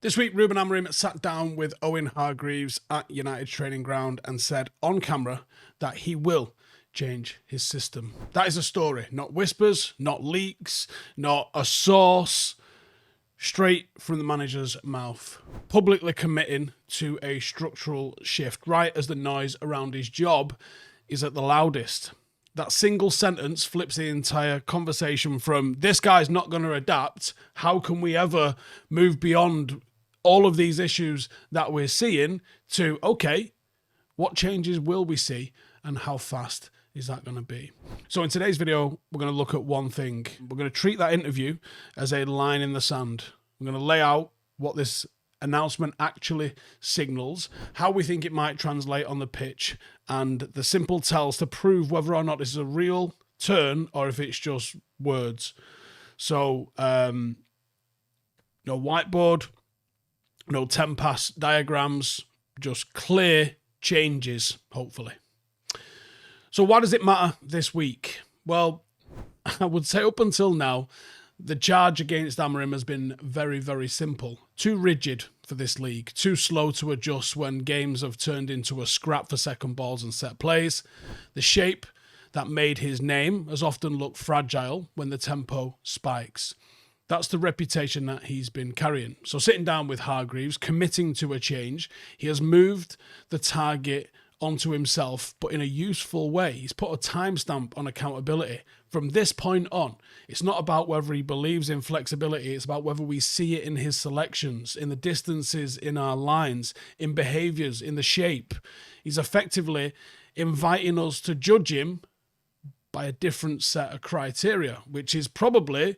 This week, Ruben Amorim sat down with Owen Hargreaves at United training ground and said on camera that he will change his system. That is a story, not whispers, not leaks, not a source, straight from the manager's mouth. Publicly committing to a structural shift, right as the noise around his job is at the loudest. That single sentence flips the entire conversation from this guy's not going to adapt, how can we ever move beyond all of these issues that we're seeing, to, okay, what changes will we see and how fast is that going to be? So in today's video, we're going to look at one thing. We're going to treat that interview as a line in the sand. We're going to lay out what this announcement actually signals, how we think it might translate on the pitch, and the simple tells to prove whether or not this is a real turn or if it's just words. So, no whiteboard, no 10-pass diagrams, just clear changes, hopefully. So why does it matter this week? Well, I would say up until now, the charge against Amorim has been very, very simple. Too rigid for this league, too slow to adjust when games have turned into a scrap for second balls and set plays. The shape that made his name has often looked fragile when the tempo spikes. That's the reputation that he's been carrying. So sitting down with Hargreaves, committing to a change, he has moved the target onto himself, but in a useful way. He's put a timestamp on accountability. From this point on, it's not about whether he believes in flexibility, it's about whether we see it in his selections, in the distances, in our lines, in behaviours, in the shape. He's effectively inviting us to judge him by a different set of criteria, which is probably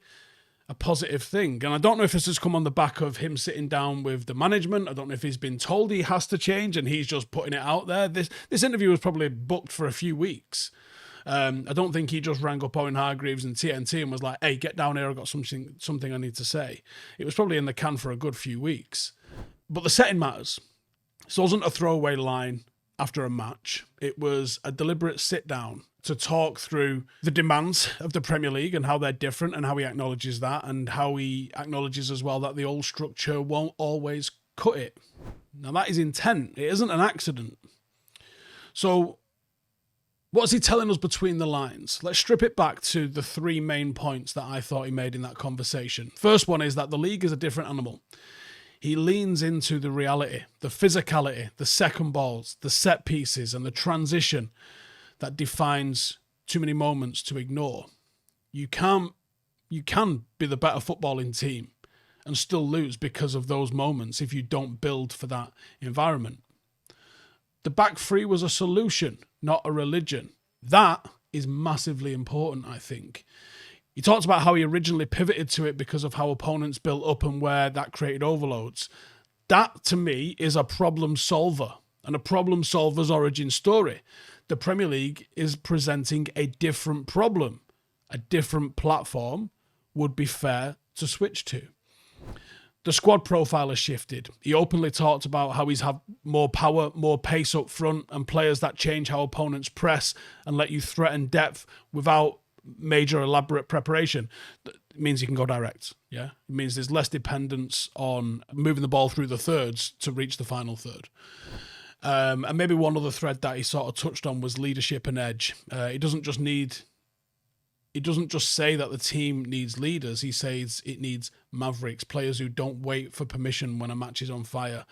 a positive thing. And I don't know if this has come on the back of him sitting down with the management. I don't know if he's been told he has to change and he's just putting it out there. This interview was probably booked for a few weeks. I don't think he just rang up Owen Hargreaves and TNT and was like, hey, get down here, I've got something I need to say. It was probably in the can for a good few weeks. But the setting matters. This wasn't a throwaway line after a match. It was a deliberate sit down to talk through the demands of the Premier League and how they're different, and how he acknowledges that, and how he acknowledges as well that the old structure won't always cut it. Now that is intent. It isn't an accident. So what is he telling us between the lines? Let's strip it back to the three main points that I thought he made in that conversation. First one is that the league is a different animal. He leans into the reality, the physicality, the second balls, the set pieces, and the transition that defines too many moments to ignore. You can be the better footballing team and still lose because of those moments if you don't build for that environment. The back three was a solution, not a religion. That is massively important, I think. He talked about how he originally pivoted to it because of how opponents built up and where that created overloads. That, to me, is a problem solver, and a problem solver's origin story. The Premier League is presenting a different problem. A different platform would be fair to switch to. The squad profile has shifted. He openly talked about how he's had more power, more pace up front, and players that change how opponents press and let you threaten depth without major elaborate preparation. It means you can go direct. Yeah, it means there's less dependence on moving the ball through the thirds to reach the final third. And maybe one other thread that he sort of touched on was leadership and edge. He doesn't just say that the team needs leaders. He says it needs mavericks, players who don't wait for permission when a match is on fire.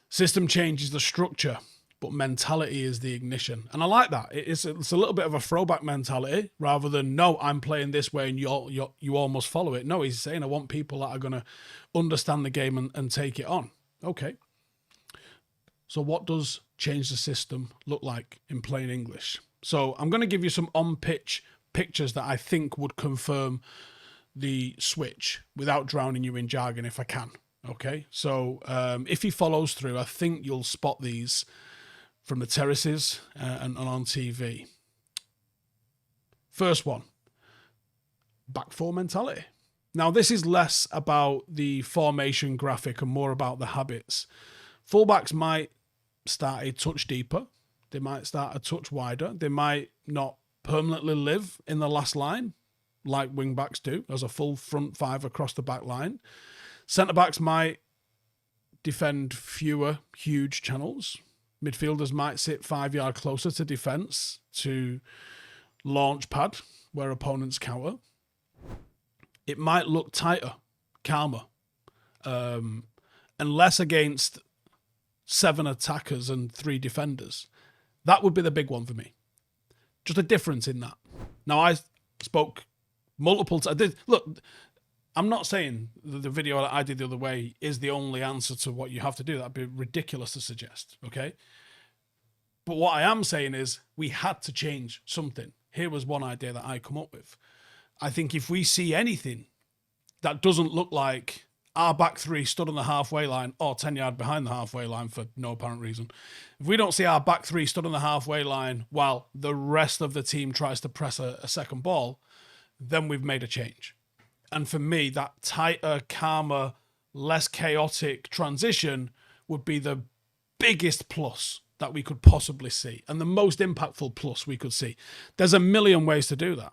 System change is the structure, but mentality is the ignition. And I like that. It's a little bit of a throwback mentality rather than, no, I'm playing this way and you all must follow it. No, he's saying I want people that are going to understand the game and take it on. Okay. So what does change the system look like in plain English? So I'm going to give you some on-pitch pictures that I think would confirm the switch without drowning you in jargon if I can. Okay, so if he follows through, I think you'll spot these from the terraces and on TV. First one, back four mentality. Now this is less about the formation graphic and more about the habits. Fullbacks might start a touch deeper. They might start a touch wider. They might not permanently live in the last line like wing-backs do as a full front five across the back line. Centre-backs might defend fewer huge channels. Midfielders might sit 5 yards closer to defence to launch pad where opponents counter. It might look tighter, calmer, and less against 7 attackers and 3 defenders. That would be the big one for me. Just a difference in that. Now, I spoke multiple times. Look, I'm not saying the video that I did the other way is the only answer to what you have to do. That'd be ridiculous to suggest, okay? But what I am saying is we had to change something. Here was one idea that I come up with. I think if we see anything that doesn't look like our back 3 stood on the halfway line or 10 yards behind the halfway line for no apparent reason, if we don't see our back 3 stood on the halfway line while the rest of the team tries to press a second ball, then we've made a change. And for me, that tighter, calmer, less chaotic transition would be the biggest plus that we could possibly see and the most impactful plus we could see. There's a million ways to do that.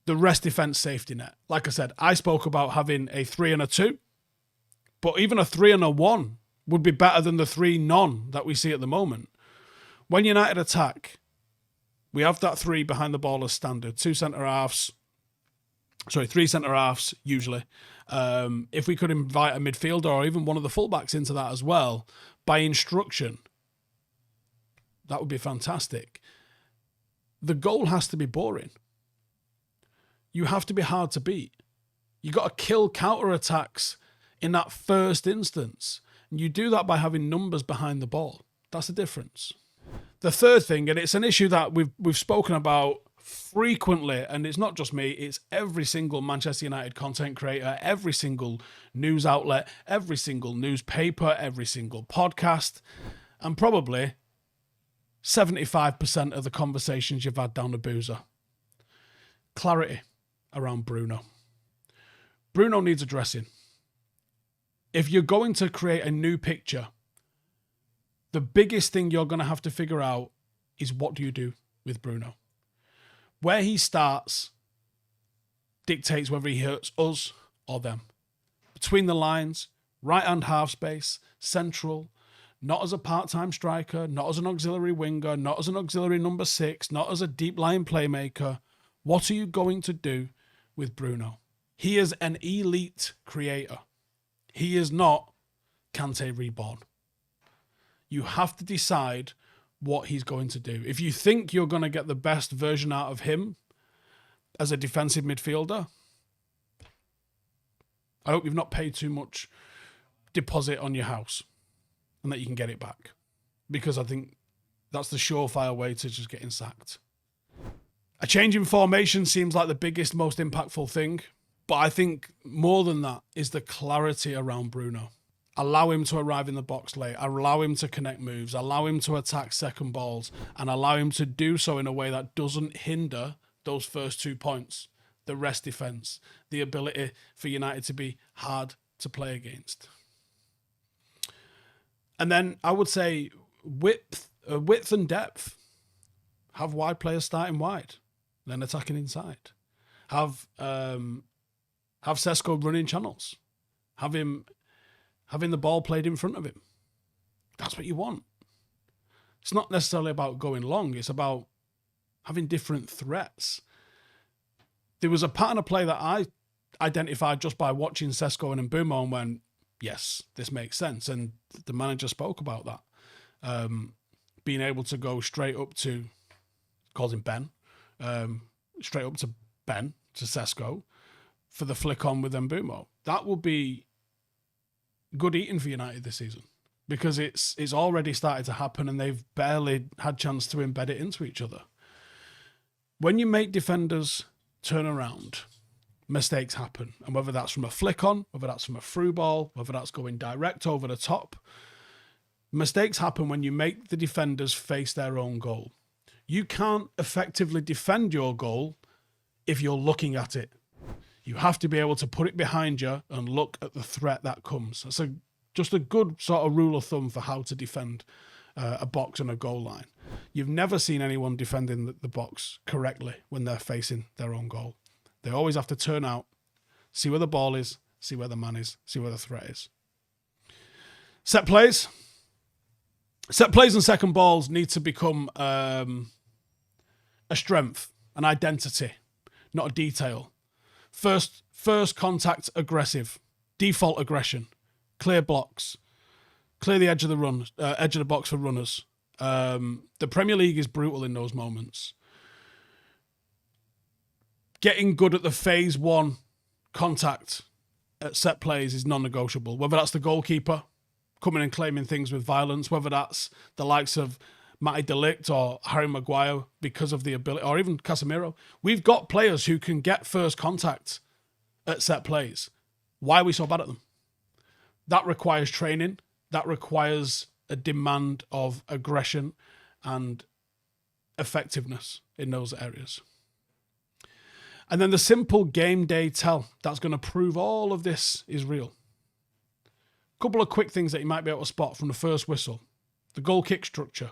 The rest defense safety net. Like I said, I spoke about having a 3 and a 2, but even a 3 and a 1 would be better than the 3 none that we see at the moment. When United attack, we have that 3 behind the ball as standard, 3 centre-halves usually. If we could invite a midfielder or even one of the fullbacks into that as well, by instruction, that would be fantastic. The goal has to be boring. You have to be hard to beat. You got to kill counter-attacks in that first instance. And you do that by having numbers behind the ball. That's the difference. The third thing, and it's an issue that we've spoken about frequently, and it's not just me, it's every single Manchester United content creator, every single news outlet, every single newspaper, every single podcast, and probably 75% of the conversations you've had down the boozer. Clarity around Bruno. Bruno needs addressing. If you're going to create a new picture, the biggest thing you're going to have to figure out is what do you do with Bruno? Where he starts dictates whether he hurts us or them. Between the lines, right-hand half space, central, not as a part-time striker, not as an auxiliary winger, not as an auxiliary number 6, not as a deep-lying playmaker. What are you going to do with Bruno? He is an elite creator. He is not Kante reborn. You have to decide what he's going to do. If you think you're going to get the best version out of him as a defensive midfielder, I hope you've not paid too much deposit on your house and that you can get it back. Because I think that's the surefire way to just getting sacked. A change in formation seems like the biggest, most impactful thing. But I think more than that is the clarity around Bruno. Allow him to arrive in the box late, allow him to connect moves, allow him to attack second balls, and allow him to do so in a way that doesn't hinder those first 2 points, the rest defence, the ability for United to be hard to play against. And then I would say width and depth. Have wide players starting wide, then attacking inside. Have Sesko running channels. Have him having the ball played in front of him. That's what you want. It's not necessarily about going long. It's about having different threats. There was a pattern of play that I identified just by watching Sesko and Mbuemo and went, yes, this makes sense. And the manager spoke about that. Being able to go straight up to, calls him Ben, straight up to Ben, to Sesko, for the flick on with Mbuemo. That will be good eating for United this season because it's already started to happen and they've barely had chance to embed it into each other. When you make defenders turn around, mistakes happen. And whether that's from a flick on, whether that's from a through ball, whether that's going direct over the top, mistakes happen when you make the defenders face their own goal. You can't effectively defend your goal if you're looking at it. You have to be able to put it behind you and look at the threat that comes. That's just a good sort of rule of thumb for how to defend a box and a goal line. You've never seen anyone defending the box correctly when they're facing their own goal. They always have to turn out, see where the ball is, see where the man is, see where the threat is. Set plays. Set plays and second balls need to become a strength, an identity, not a detail. First contact aggressive, default aggression, clear blocks, clear the edge of the box for runners. The Premier League is brutal in those moments. Getting good at the phase one contact at set plays is non-negotiable. Whether that's the goalkeeper coming and claiming things with violence, whether that's the likes of Matty De Ligt or Harry Maguire because of the ability, or even Casemiro. We've got players who can get first contact at set plays. Why are we so bad at them? That requires training. That requires a demand of aggression and effectiveness in those areas. And then the simple game day tell that's going to prove all of this is real. A couple of quick things that you might be able to spot from the first whistle. The goal kick structure.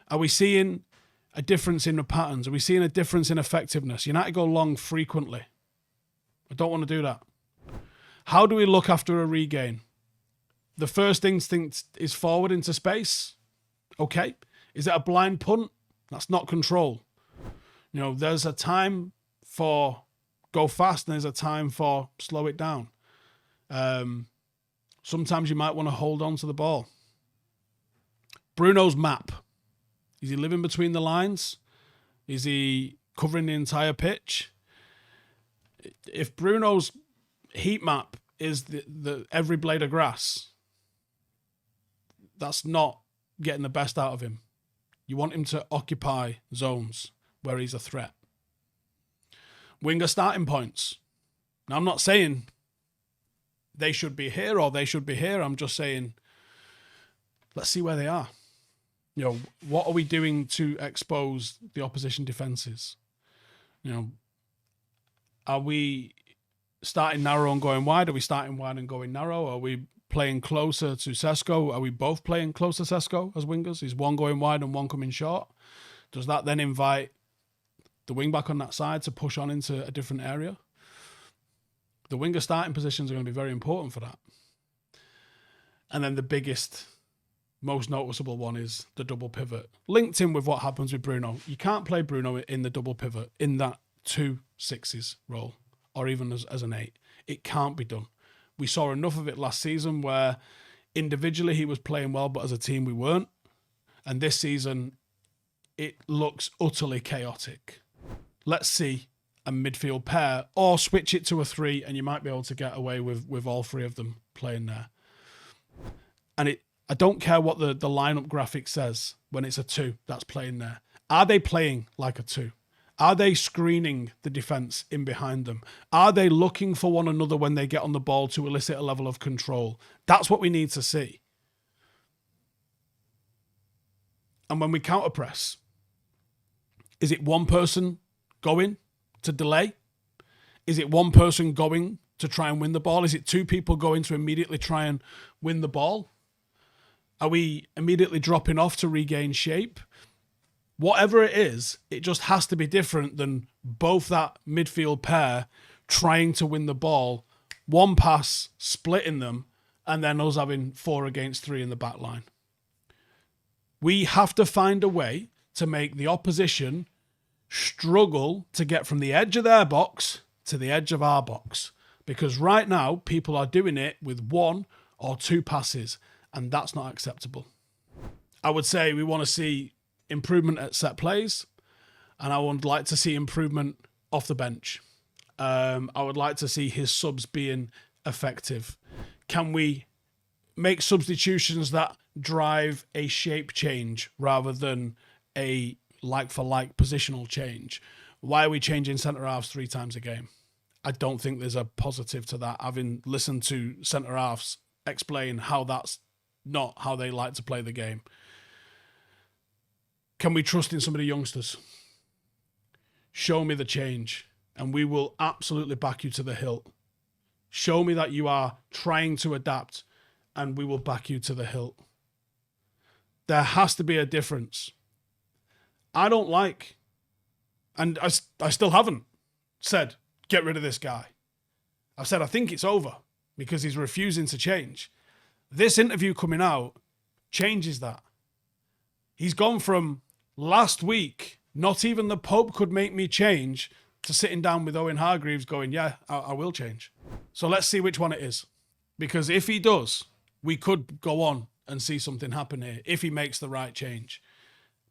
Are we seeing a difference in the patterns? Are we seeing a difference in effectiveness? United go long frequently. I don't want to do that. How do we look after a regain? The first instinct is forward into space. Okay. Is it a blind punt? That's not control. There's a time for go fast and there's a time for slow it down. Sometimes you might want to hold on to the ball. Bruno's map. Is he living between the lines? Is he covering the entire pitch? If Bruno's heat map is the every blade of grass, that's not getting the best out of him. You want him to occupy zones where he's a threat. Winger starting points. Now, I'm not saying they should be here or they should be here. I'm just saying, let's see where they are. What are we doing to expose the opposition defences? Are we starting narrow and going wide? Are we starting wide and going narrow? Are we playing closer to Sesko? Are we both playing closer to Sesko as wingers? Is one going wide and one coming short? Does that then invite the wing back on that side to push on into a different area? The winger starting positions are going to be very important for that. And then the biggest, most noticeable one is the double pivot. Linked in with what happens with Bruno. You can't play Bruno in the double pivot in that 2-6s role or even as an 8. It can't be done. We saw enough of it last season where individually he was playing well, but as a team we weren't. And this season, it looks utterly chaotic. Let's see a midfield pair or switch it to a 3 and you might be able to get away with all 3 of them playing there. And I don't care what the lineup graphic says when it's a 2 that's playing there. Are they playing like a 2? Are they screening the defence in behind them? Are they looking for one another when they get on the ball to elicit a level of control? That's what we need to see. And when we counter-press, is it one person going to delay? Is it one person going to try and win the ball? Is it 2 people going to immediately try and win the ball? Are we immediately dropping off to regain shape? Whatever it is, it just has to be different than both that midfield pair trying to win the ball, one pass, splitting them, and then us having 4 against 3 in the back line. We have to find a way to make the opposition struggle to get from the edge of their box to the edge of our box. Because right now, people are doing it with 1 or 2 passes, and that's not acceptable. I would say we want to see improvement at set plays, and I would like to see improvement off the bench. I would like to see his subs being effective. Can we make substitutions that drive a shape change rather than a like-for-like positional change? Why are we changing centre-halves 3 times a game? I don't think there's a positive to that, having listened to centre-halves explain how that's not how they like to play the game. Can we trust in some of the youngsters? Show me the change, and we will absolutely back you to the hilt. Show me that you are trying to adapt, and we will back you to the hilt. There has to be a difference. I don't like, and I still haven't said, get rid of this guy. I've said I think it's over because he's refusing to change. This interview coming out changes that. He's gone from last week, not even the Pope could make me change, to sitting down with Owen Hargreaves going, yeah, I will change. So let's see which one it is. Because if he does, we could go on and see something happen here if he makes the right change.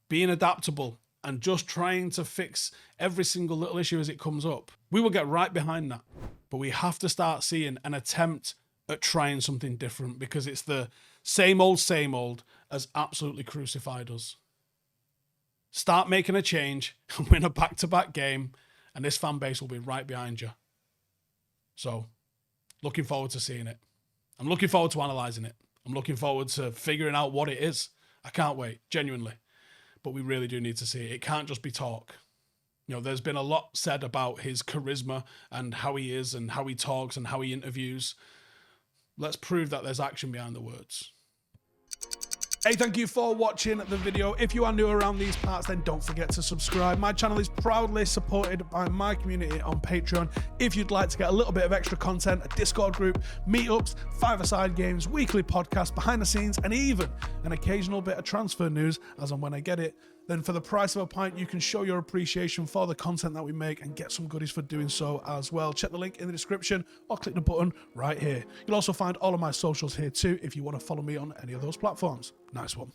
Being adaptable and just trying to fix every single little issue as it comes up, we will get right behind that. But we have to start seeing an attempt at trying something different, because it's the same old has absolutely crucified us. Start making a change and win a back-to-back game, and this fan base will be right behind you. So, looking forward to seeing it. I'm looking forward to analysing it. I'm looking forward to figuring out what it is. I can't wait, genuinely. But we really do need to see it. It can't just be talk. You know, there's been a lot said about his charisma and how he is and how he talks and how he interviews. Let's prove that there's action behind the words. Hey, thank you for watching the video. If you are new around these parts, then don't forget to subscribe. My channel is proudly supported by my community on Patreon. If you'd like to get a little bit of extra content, a Discord group, meetups, five-a-side games, weekly podcasts, behind the scenes, and even an occasional bit of transfer news as and when I get it, then for the price of a pint, you can show your appreciation for the content that we make and get some goodies for doing so as well. Check the link in the description or click the button right here. You'll also find all of my socials here too if you want to follow me on any of those platforms. Nice one.